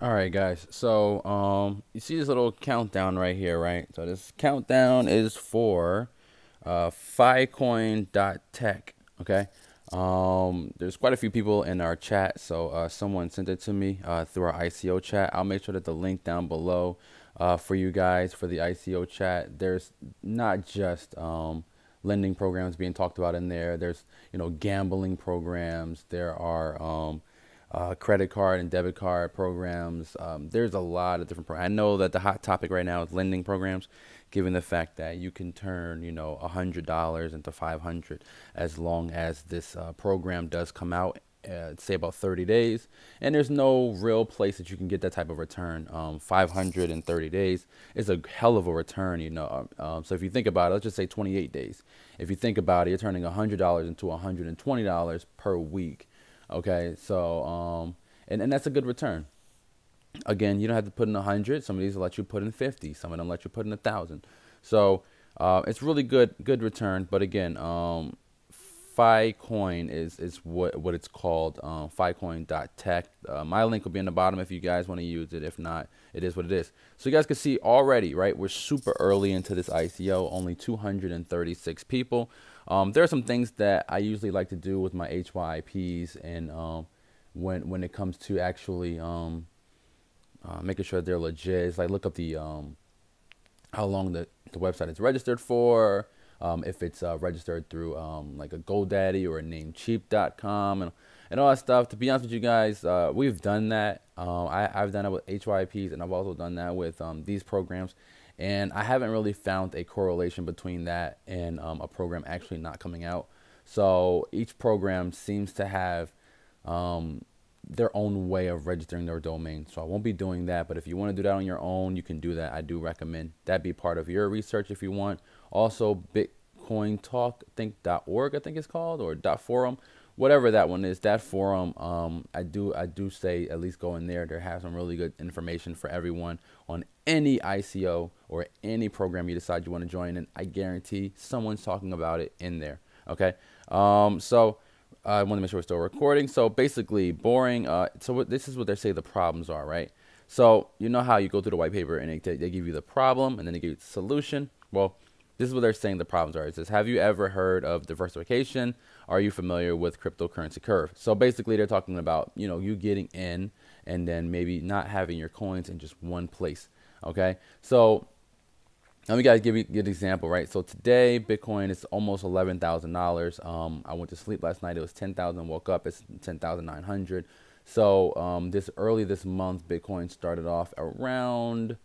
All right, guys. So, you see this little countdown right here, right? So this countdown is for FiCoin.tech. Okay. There's quite a few people in our chat, so someone sent it to me through our ICO chat. I'll make sure that the link down below for you guys for the ICO chat. There's not just lending programs being talked about in there. There's gambling programs. There are credit card and debit card programs. There's a lot of different programs. I know that the hot topic right now is lending programs, given the fact that you can turn, $100 into 500 as long as this program does come out, say about 30 days. And there's no real place that you can get that type of return. 500 in 30 days is a hell of a return. So if you think about it, let's just say 28 days. If you think about it, you're turning $100 into $120 per week. Okay, so and that's a good return. Again, you don't have to put in 100. Some of these will let you put in 50. Some of them let you put in 1,000. So it's really good return. But again, Phi Coyne is what it's called. FiCoin.tech. My link will be in the bottom if you guys want to use it. If not, it is what it is. So you guys can see already, right? We're super early into this ICO. Only 236 people. There are some things that I usually like to do with my HYPs, and when it comes to actually making sure they're legit, it's like look up the how long the website is registered for, if it's registered through like a GoDaddy or a Namecheap.com and all that stuff. To be honest with you guys, we've done that. I've done it with HYPs, and I've also done that with these programs. And I haven't really found a correlation between that and a program actually not coming out. So each program seems to have their own way of registering their domain. So I won't be doing that. But if you want to do that on your own, you can do that. I do recommend that be part of your research if you want. Also, Bitcoin Talk, .org, I think it's called, or .forum. Whatever that one is, that forum, I do say at least go in there. They have some really good information for everyone on any ICO or any program you decide you want to join, and I guarantee someone's talking about it in there. Okay, so I want to make sure we're still recording. So basically, boring. This is what they say the problems are, right? So you know how you go through the white paper and they give you the problem and then they give you the solution. Well, this is what they're saying the problems are. It says, have you ever heard of diversification? Are you familiar with cryptocurrency curve? So basically they're talking about, you getting in and then maybe not having your coins in just one place. Okay. So let me guys give you an example, right? So today Bitcoin is almost $11,000. I went to sleep last night. It was 10,000. Woke up, it's 10,900. So this month, Bitcoin started off around,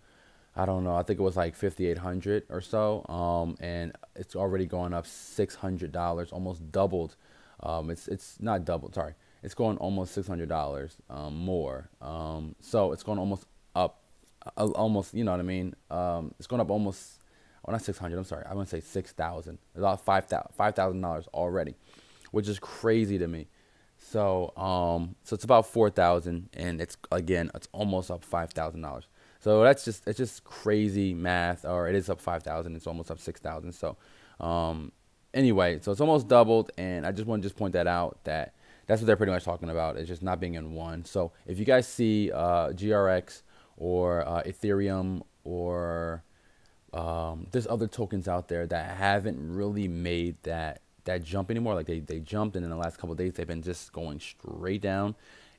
I don't know, I think it was like 5,800 or so, and it's already going up $600, almost doubled. It's not doubled, sorry. It's going almost $600 more. So it's going almost up, almost, you know what I mean? It's going up almost, well, not 600. I'm sorry, I want to say 6,000. About $5,000 already, which is crazy to me. So so it's about 4,000, and it's almost up $5,000. So it's just crazy math. Or it is up 5,000. It's almost up 6,000. So anyway, so it's almost doubled, and I just want to point that out, that that's what they're pretty much talking about. It's just not being in one. So if you guys see GRX or Ethereum or there's other tokens out there that haven't really made that jump anymore. Like they jumped, and in the last couple of days they've been just going straight down.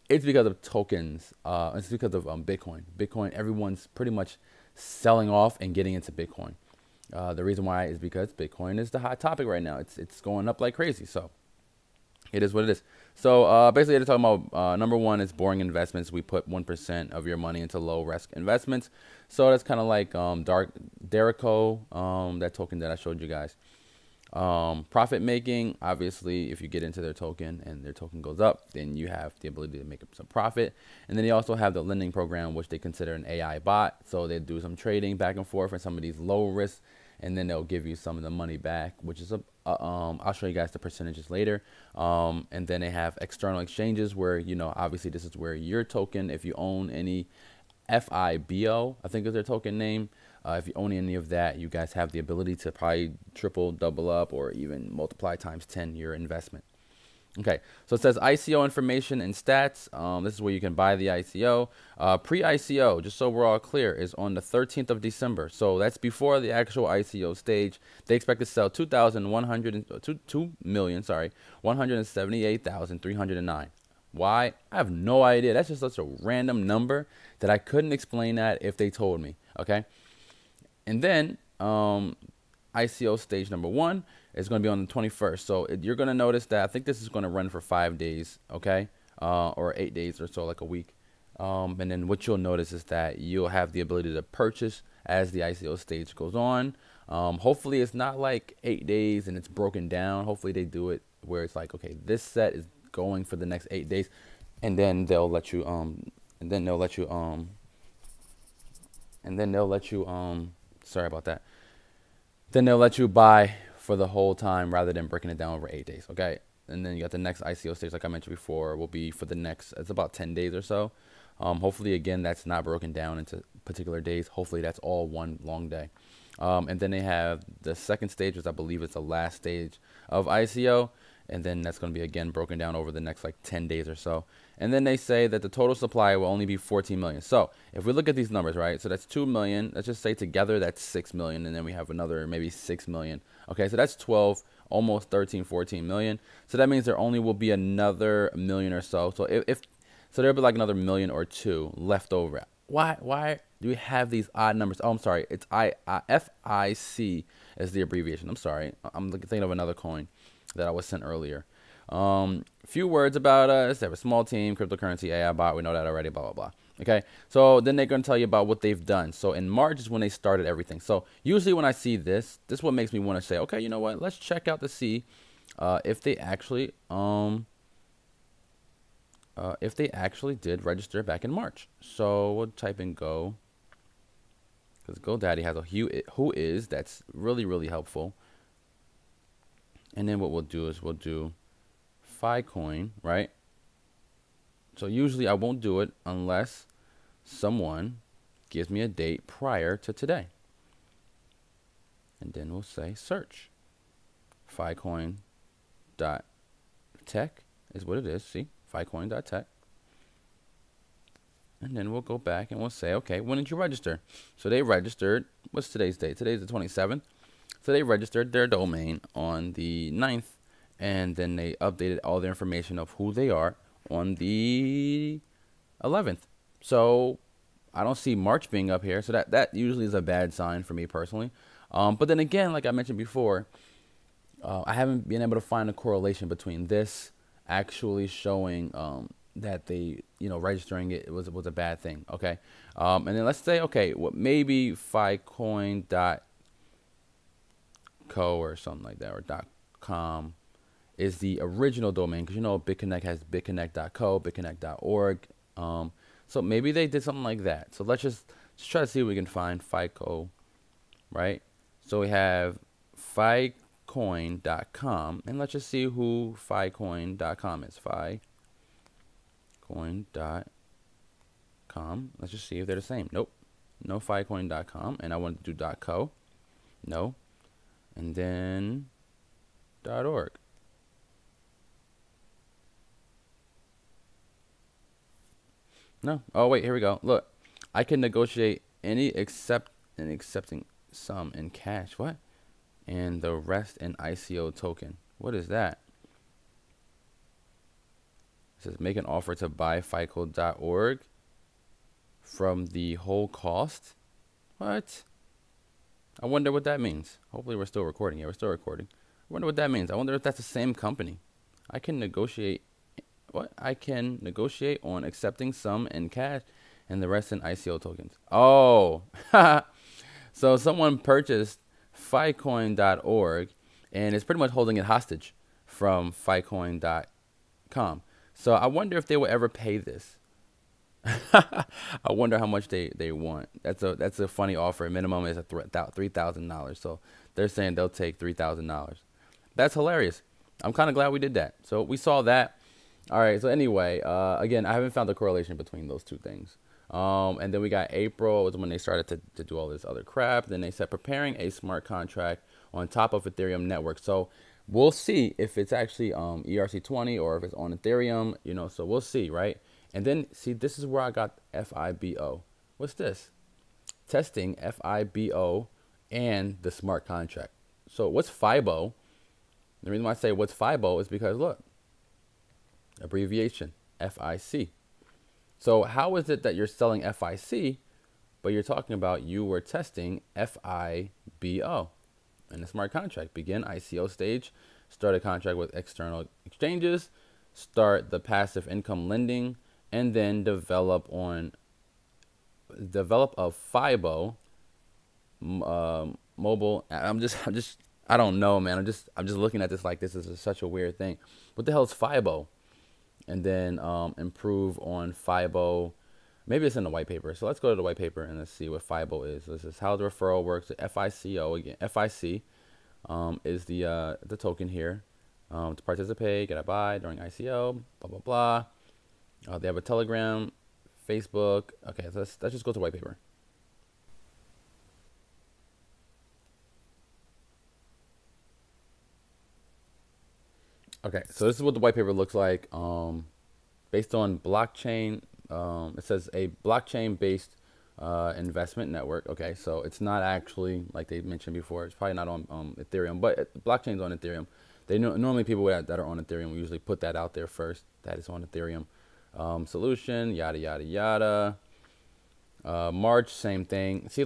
It's because of tokens. It's because of Bitcoin. Bitcoin, everyone's pretty much selling off and getting into Bitcoin. The reason why is because Bitcoin is the hot topic right now. It's going up like crazy. So it is what it is. So basically, they're talking about number one is boring investments. We put 1% of your money into low risk investments. So that's kind of like Derico, that token that I showed you guys. Profit making, obviously, if you get into their token and their token goes up, then you have the ability to make some profit. And then they also have the lending program, which they consider an AI bot. So they do some trading back and forth for some of these low risks, and then they'll give you some of the money back, which is I'll show you guys the percentages later. And then they have external exchanges where, obviously this is where your token, if you own any FIBO, I think is their token name. If you own any of that, you guys have the ability to probably triple, double up, or even multiply times 10 your investment. Okay, so it says ICO information and stats. This is where you can buy the ICO. Pre-ICO, just so we're all clear, is on the 13th of December. So that's before the actual ICO stage. They expect to sell 178,309. Why? I have no idea. That's just such a random number that I couldn't explain that if they told me. Okay, and then ICO stage number 1 is going to be on the 21st. So you're going to notice that I think this is going to run for 5 days, okay, or 8 days or so, like a week. And then what you'll notice is that you'll have the ability to purchase as the ICO stage goes on. Hopefully it's not like 8 days and it's broken down. Hopefully they do it where it's like, okay, this set is going for the next 8 days, and then they'll let you sorry about that. Then they'll let you buy for the whole time rather than breaking it down over 8 days. Okay. And then you got the next ICO stage, like I mentioned before, will be for the next, it's about 10 days or so. Hopefully, again, that's not broken down into particular days. Hopefully, that's all one long day. And then they have the second stage, which I believe is the last stage of ICO. And then that's going to be, again, broken down over the next like 10 days or so. And then they say that the total supply will only be 14 million. So if we look at these numbers, right, so that's 2 million. Let's just say together that's 6 million. And then we have another maybe 6 million. Okay, so that's 12, almost 13, 14 million. So that means there only will be another million or so. So so there'll be like another million or two left over. Why do we have these odd numbers? Oh, I'm sorry. It's FIC is the abbreviation. I'm sorry. I'm thinking of another coin that I was sent earlier. Few words about us. They have a small team, cryptocurrency, AI bot. We know that already, blah, blah, blah. Okay, so then they're going to tell you about what they've done. So in March is when they started everything. So usually when I see this is what makes me want to say, okay, you know what? Let's check out to see if they actually did register back in March. So we'll type in Go, because GoDaddy has a who is. That's really, really helpful. And then what we'll do is we'll do Phi Coyne, right? So usually I won't do it unless someone gives me a date prior to today. And then we'll say search. FiCoin.tech is what it is. See, FiCoin.tech. And then we'll go back and we'll say, okay, when did you register? So they registered, what's today's date? Today's the 27th. So they registered their domain on the 9th, and then they updated all the information of who they are on the 11th. So I don't see March being up here. So that usually is a bad sign for me personally. But then again, like I mentioned before, I haven't been able to find a correlation between this actually showing that they, registering it was a bad thing. Okay. And then let's say, okay, well, maybe FiCoin.co or something like that, or .com is the original domain, because BitConnect has bitconnect.co, bitconnect.org. So maybe they did something like that. So let's just try to see if we can find FICO, right? So we have FiCoin.com, and let's just see who FiCoin.com is. FiCoin.com. Let's just see if they're the same. Nope. No FiCoin.com. And I want to do .co. No. And then .org. No. Oh, wait, here we go. Look, I can negotiate accepting some in cash. What? And the rest in ICO token. What is that? It says make an offer to buy FICO.org from the whole cost. What? I wonder what that means. Hopefully we're still recording. Yeah, we're still recording. I wonder what that means. I wonder if that's the same company. I can negotiate. What? I can negotiate on accepting some in cash and the rest in ICO tokens. Oh. So someone purchased FiCoin.org and is pretty much holding it hostage from FiCoin.com. So I wonder if they will ever pay this. I wonder how much they want. That's a funny offer. Minimum is $3,000. So they're saying they'll take $3,000. That's hilarious. I'm kind of glad we did that. So we saw that. All right. So anyway, again, I haven't found the correlation between those two things. And then we got April was when they started to do all this other crap. Then they said preparing a smart contract on top of Ethereum network. So we'll see if it's actually ERC20 or if it's on Ethereum, so we'll see, right? And then see, this is where I got FIBO. What's this? Testing FIBO and the smart contract. So what's FIBO? The reason why I say what's FIBO is because look, abbreviation, FIC. So how is it that you're selling FIC, but you're talking about you were testing FIBO and the smart contract? Begin ICO stage, start a contract with external exchanges, start the passive income lending, and then develop a FIBO mobile. I don't know, man. I'm just looking at this like this is such a weird thing. What the hell is FIBO? And then improve on FIBO. Maybe it's in the white paper. So let's go to the white paper and let's see what FIBO is. This is how the referral works. FICO again. FIC is the token here to participate, get a buy during ICO. Blah blah blah. They have a Telegram, Facebook. Okay, so let's just go to white paper. Okay, so this is what the white paper looks like. Based on blockchain, it says a blockchain-based investment network. Okay, so it's not actually like they mentioned before. It's probably not on Ethereum, but blockchain's on Ethereum. Normally people that are on Ethereum usually put that out there first. That is on Ethereum. Solution, yada yada yada. March, same thing. See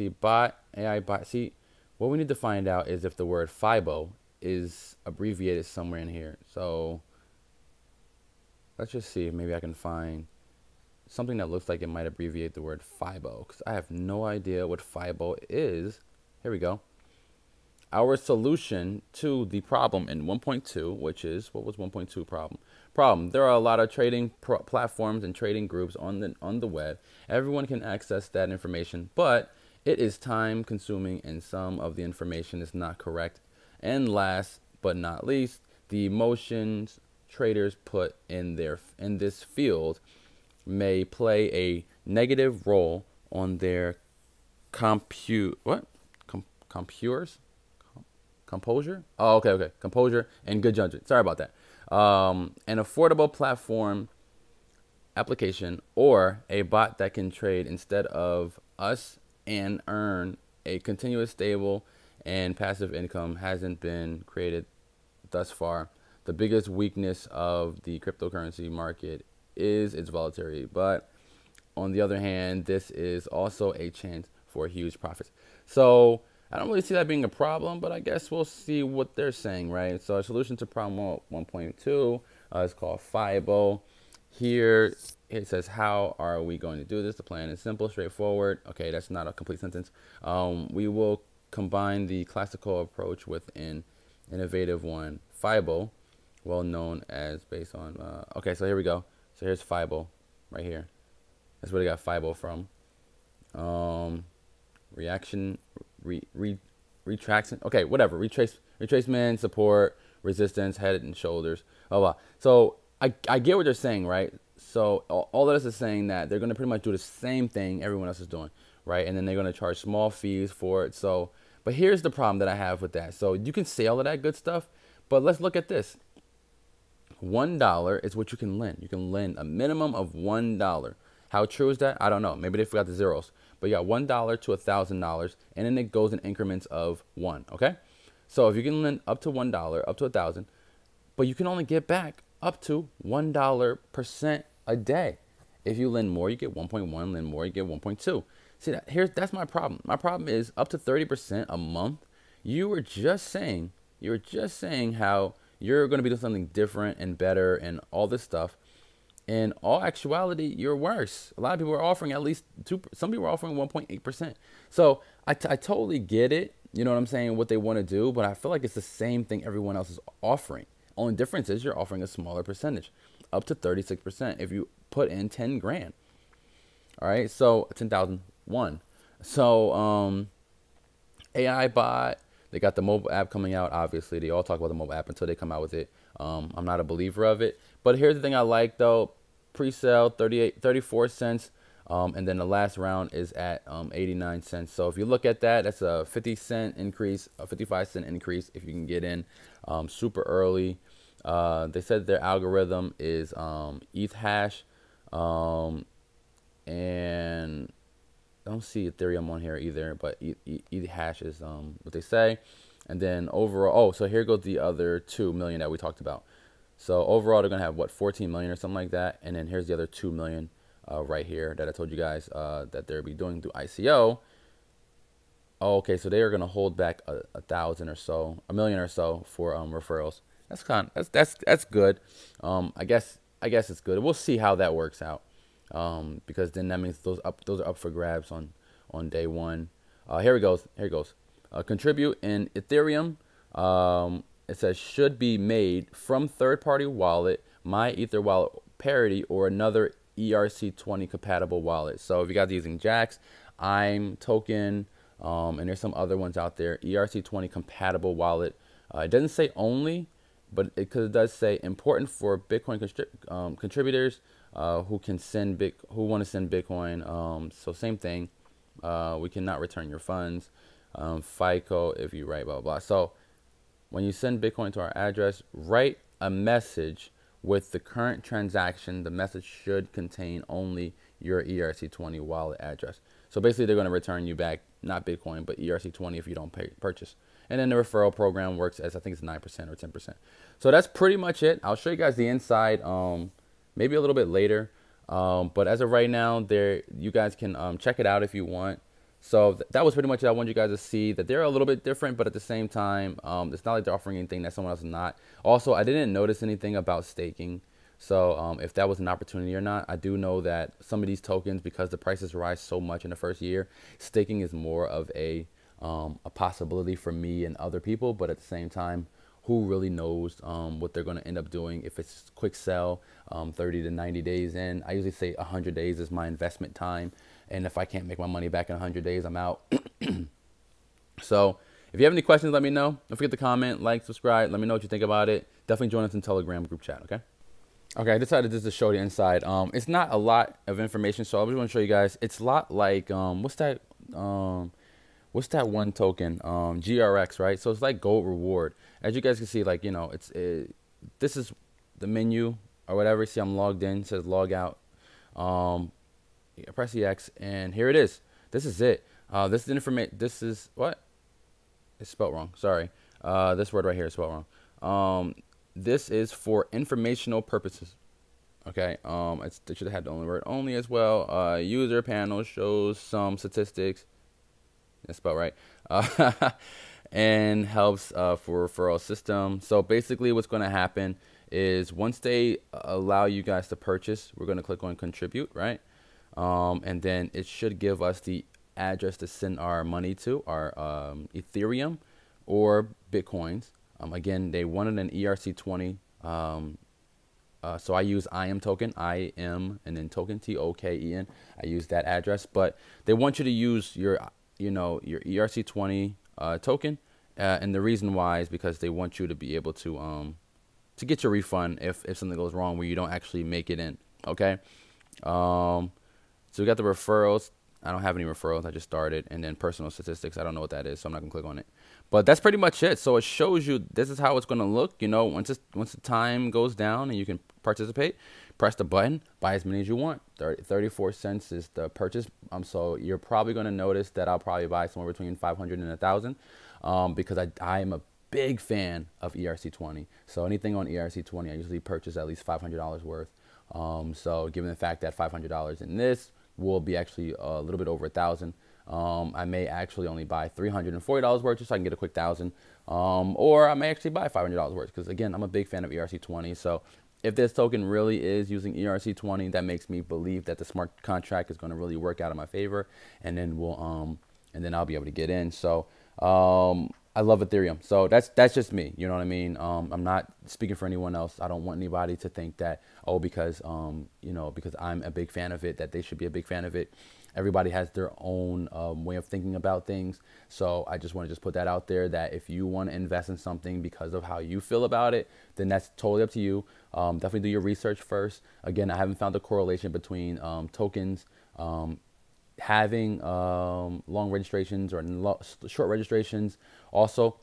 bot, AI bot. See, what we need to find out is if the word FIBO is abbreviated somewhere in here. So let's just see if maybe I can find something that looks like it might abbreviate the word FIBO, because I have no idea what FIBO is. Here we go. Our solution to the problem in 1.2, which is, what was 1.2 problem? There are a lot of trading platforms and trading groups on the web. Everyone can access that information, but it is time consuming and some of the information is not correct. And last but not least, the emotions traders put in this field may play a negative role on their composure. Oh, okay. Composure and good judgment. Sorry about that. An affordable platform application or a bot that can trade instead of us and earn a continuous stable and passive income hasn't been created thus far. The biggest weakness of the cryptocurrency market is its volatility, but on the other hand, this is also a chance for huge profits. So I don't really see that being a problem, but I guess we'll see what they're saying, right? So a solution to problem 1.2 is called FIBO. Here it says, how are we going to do this? The plan is simple, straightforward. Okay, that's not a complete sentence. We will combine the classical approach with an innovative one, FIBO, well known as based on, okay, so here we go. So here's FIBO right here. That's where they got FIBO from. Retraction, okay, whatever. Retracement, support, resistance, head and shoulders. Blah, blah. So I get what they're saying, right? So all of this is saying that they're going to pretty much do the same thing everyone else is doing, right? And then they're going to charge small fees for it. So, but here's the problem that I have with that. So you can say all of that good stuff, but let's look at this. $1 is what you can lend. You can lend a minimum of $1. How true is that? I don't know. Maybe they forgot the zeros. But you got $1 to $1,000, and then it goes in increments of 1. Okay, so if you can lend up to $1, up to 1,000, but you can only get back up to $1% a day. If you lend more, you get 1.1. Lend more, you get 1.2. See that? That's my problem. My problem is up to 30% a month. You were just saying how you're going to be doing something different and better and all this stuff. In all actuality, you're worse. A lot of people are offering at least 2%. Some people are offering 1.8%. So I totally get it. You know what I'm saying? What they want to do. But I feel like it's the same thing everyone else is offering. Only difference is you're offering a smaller percentage, up to 36% if you put in 10 grand. All right. So 10,001. So AI bot. They got the mobile app coming out. Obviously, they all talk about the mobile app until they come out with it. I'm not a believer of it. But here's the thing I like, though. Pre-sale, 34 cents. And then the last round is at 89 cents. So if you look at that, that's a 50-cent increase, a 55-cent increase if you can get in super early. They said their algorithm is ETH hash, and I don't see Ethereum on here either, but ETH hash is what they say. And then overall, oh, so here goes the other 2 million that we talked about. So overall, they're gonna have what, 14 million or something like that. And then here's the other 2 million right here that I told you guys that they'll be doing through ICO. Oh, okay, so they are gonna hold back a thousand or so, a million or so for referrals. That's good. I guess it's good. We'll see how that works out. Because then that means those are up for grabs on day one. Here it goes. Contribute in Ethereum. It says should be made from third-party wallet, my Ether wallet parity, or another ERC20 compatible wallet. So if you guys are using Jax, I'm token, and there's some other ones out there. ERC20 compatible wallet. It doesn't say only, but because it does say important for Bitcoin contributors who want to send Bitcoin. So same thing. We cannot return your funds. FICO if you write blah blah blah. So when you send Bitcoin to our address, write a message with the current transaction. The message should contain only your ERC20 wallet address. So basically, they're going to return you back not Bitcoin but ERC20 if you don't purchase. And then the referral program works as I think it's 9% or 10%. So that's pretty much it. I'll show you guys the inside maybe a little bit later. But as of right now, you guys can check it out if you want. So that was pretty much what I wanted you guys to see, that they're a little bit different, but at the same time, it's not like they're offering anything that someone else is not. Also, I didn't notice anything about staking. So if that was an opportunity or not, I do know that some of these tokens, because the prices rise so much in the first year, staking is more of a possibility for me and other people. But at the same time, who really knows what they're going to end up doing if it's quick sell, 30 to 90 days in. I usually say 100 days is my investment time. And if I can't make my money back in 100 days, I'm out. So if you have any questions, let me know. Don't forget to comment, like, subscribe. Let me know what you think about it. Definitely join us in Telegram group chat, okay? Okay, I decided just to show the inside. It's not a lot of information, so I just want to show you guys. It's a lot like, what's that one token? GRX, right? So it's like gold reward. As you guys can see, like, this is the menu or whatever. See, I'm logged in. It says log out. Press EX, and here it is. This is it. This is the information. This is what? It's spelled wrong. Sorry. This word right here is spelled wrong. This is for informational purposes. Okay. They should have had the only word only as well. User panel shows some statistics. That's spelled right. And helps for referral system. So basically, what's going to happen is once they allow you guys to purchase, we're going to click on contribute, right? And then it should give us the address to send our money to, our Ethereum or Bitcoins. Again, they wanted an ERC20. So I use IM token, IM, and then token, TOKEN. I use that address, but they want you to use your ERC20 token. And the reason why is because they want you to be able to get your refund if something goes wrong where you don't actually make it in. Okay. So we got the referrals. I don't have any referrals. I just started. And then personal statistics. I don't know what that is, so I'm not going to click on it. But that's pretty much it. So it shows you this is how it's going to look. Once the time goes down and you can participate, press the button, buy as many as you want. 34 cents is the purchase. So you're probably going to notice that I'll probably buy somewhere between 500 and 1,000 because I am a big fan of ERC20. So anything on ERC20, I usually purchase at least $500 worth. So given the fact that $500 in this will be actually a little bit over 1,000. I may actually only buy $340 worth just so I can get a quick 1,000. Or I may actually buy $500 worth because, again, I'm a big fan of ERC20. So if this token really is using ERC20, that makes me believe that the smart contract is going to really work out in my favor, and then I'll be able to get in. So I love Ethereum. So that's just me. You know what I mean? I'm not speaking for anyone else. I don't want anybody to think that, because I'm a big fan of it, that they should be a big fan of it. Everybody has their own way of thinking about things. So I just want to put that out there, that if you want to invest in something because of how you feel about it, then that's totally up to you. Definitely do your research first. Again, I haven't found a correlation between tokens Having long registrations or short registrations also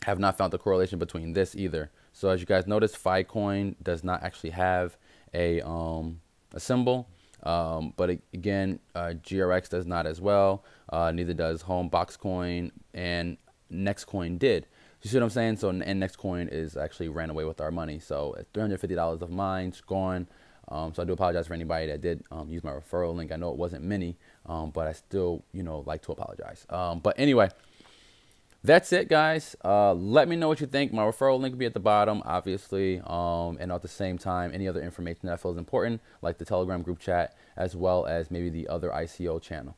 have not found the correlation between this either. So as you guys notice, Phi Coyne does not actually have a symbol, but again, GRX does not as well. Neither does Homebox Coin, and Nextcoin did. You see what I'm saying? So, and Nextcoin is actually ran away with our money. So $350 of mine's gone. So I do apologize for anybody that did use my referral link. I know it wasn't many, but I still, like to apologize. But anyway, that's it, guys. Let me know what you think. My referral link will be at the bottom, obviously. And at the same time, any other information that I feel is important, like the Telegram group chat, as well as maybe the other ICO channel.